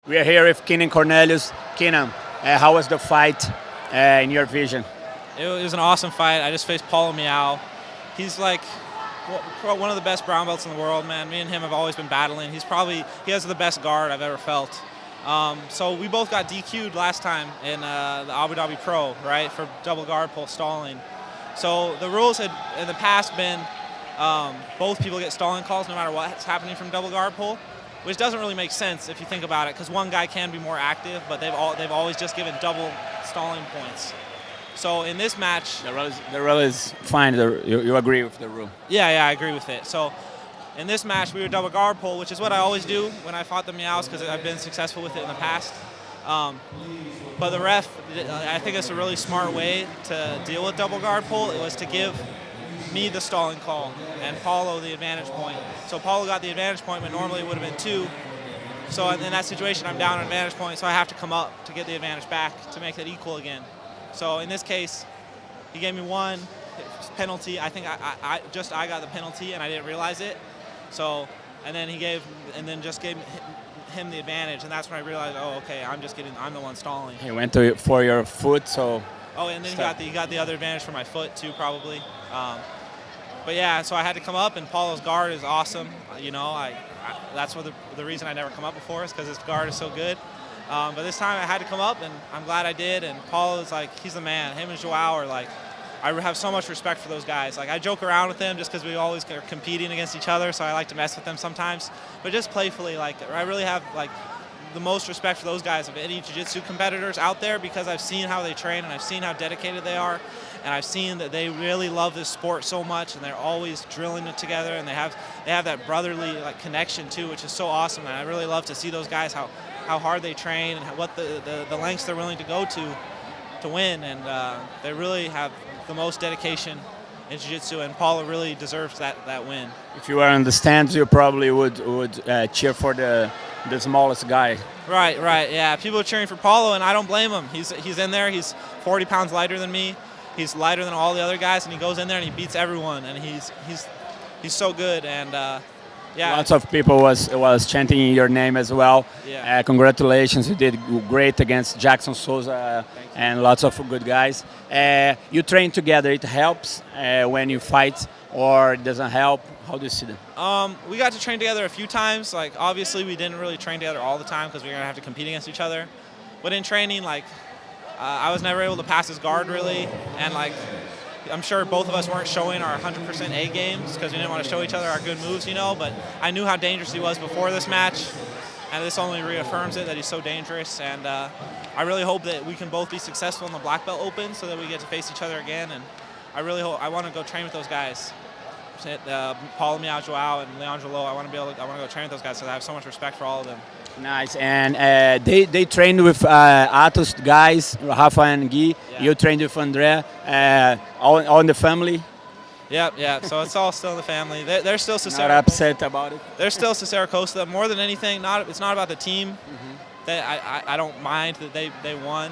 We are here with Keenan Cornelius. Keenan, how was the fight in your vision? It was an awesome fight. I just faced Paulo Miyao. He's like one of the best brown belts in the world, man. Me and him have always been battling. He has the best guard I've ever felt. So we both got DQ'd last time in the Abu Dhabi Pro, right, for double guard pull stalling. So the rules had in the past been both people get stalling calls no matter what's happening from double guard pull, which doesn't really make sense if you think about it, because one guy can be more active, but they've always just given double stalling points. So in this match, The rule is fine. You agree with the rule? yeah, I agree with it. So in this match, we were double guard pull, which is what I always do when I fought the Miaos, because I've been successful with it in the past. But the ref, I think it's a really smart way to deal with double guard pull. It was to give me the stalling call and Paulo the advantage point. So Paulo got the advantage point, but normally it would have been 2. So in that situation, I'm down on advantage point, so I have to come up to get the advantage back to make it equal again. So in this case, he gave me 1 penalty. I think I got the penalty and I didn't realize it. So and then just gave him the advantage, and that's when I realized, oh, okay, I'm the one stalling. He went for your foot, so. Oh, and then he got the other advantage for my foot too, probably. But yeah, so I had to come up, and Paulo's guard is awesome. You know, that's the reason I never come up before is because his guard is so good. But this time I had to come up, and I'm glad I did. And Paulo's like, he's the man. Him and Joao are like, I have so much respect for those guys. Like, I joke around with them just because we always are competing against each other, so I like to mess with them sometimes. But just playfully, like, I really have like the most respect for those guys of any jiu-jitsu competitors out there, because I've seen how they train and I've seen how dedicated they are, and I've seen that they really love this sport so much, and they're always drilling it together, and they have that brotherly like connection too, which is so awesome. And I really love to see those guys how hard they train and what the lengths they're willing to go to win, and they really have the most dedication in jiu-jitsu, and Paulo really deserves that win. If you were in the stands, you probably would cheer for the smallest guy. Right, yeah. People are cheering for Paulo, and I don't blame him. He's in there. He's 40 pounds lighter than me. He's lighter than all the other guys, and he goes in there and he beats everyone. And he's so good. And yeah, Lots of people was chanting your name as well. Yeah. Congratulations, you did great against Jackson Souza and lots of good guys. You train together. It helps when you fight, or it doesn't help? How do you see that? We got to train together a few times. Like, obviously, we didn't really train together all the time because we were gonna have to compete against each other. But in training, like, I was never able to pass his guard really, and like, I'm sure both of us weren't showing our 100% A games because we didn't want to show each other our good moves, you know. But I knew how dangerous he was before this match, and this only reaffirms it, that he's so dangerous. And I really hope that we can both be successful in the Black Belt Open so that we get to face each other again. And I really hope, I want to go train with those guys. Paulo Miyao, Joao, and Leandro Lo. I want to go train with those guys because I have so much respect for all of them. Nice. And they trained with Atos guys, Rafa and Gui. Yeah. You trained with André. All in the family. Yeah. So it's all still in the family. They're still Cicero. Not upset about it. They're still Cicero Costa. More than anything, it's not about the team. I don't mind that they won.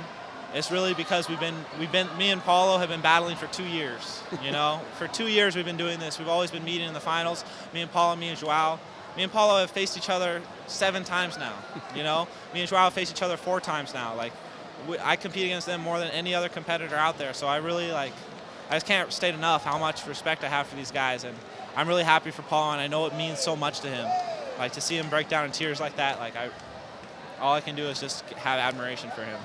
It's really because me and Paulo have been battling for 2 years. You know, for 2 years we've been doing this. We've always been meeting in the finals. Me and Paulo, me and Joao. Me and Paulo have faced each other 7 times now. You know, me and Joao have faced each other 4 times now. Like, I compete against them more than any other competitor out there. So I really I just can't state enough how much respect I have for these guys, and I'm really happy for Paulo, and I know it means so much to him. Like, to see him break down in tears like that, like all I can do is just have admiration for him.